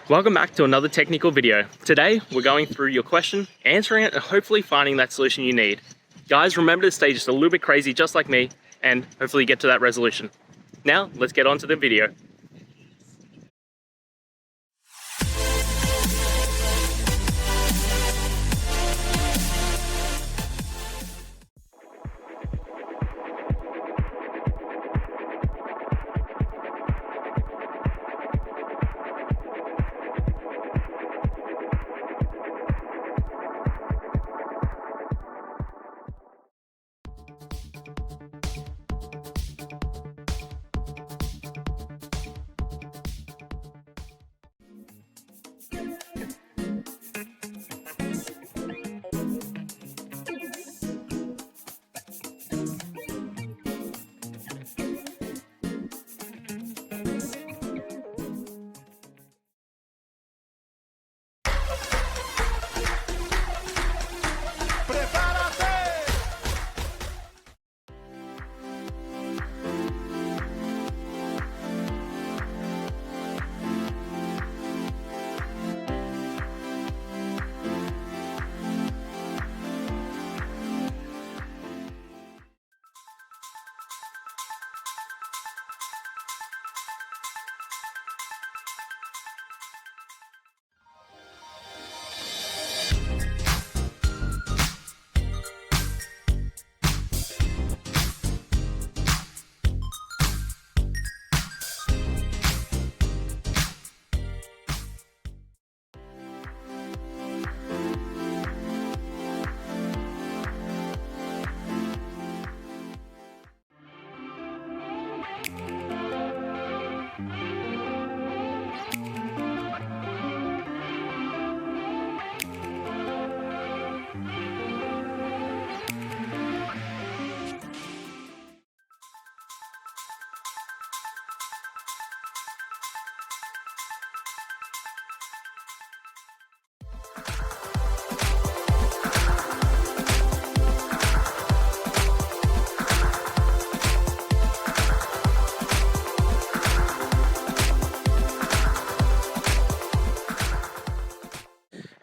Welcome back to another technical video. Today, we're going through your question, answering it, and hopefully finding that solution you need. Guys, remember to stay just a little bit crazy, just like me, and hopefully get to that resolution. Now, let's get on to the video.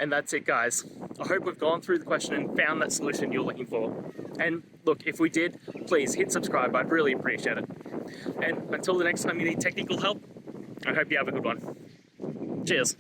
And that's it, guys. I hope we've gone through the question and found that solution you're looking for. And look, if we did, please hit subscribe. I'd really appreciate it. And until the next time you need technical help, I hope you have a good one. Cheers.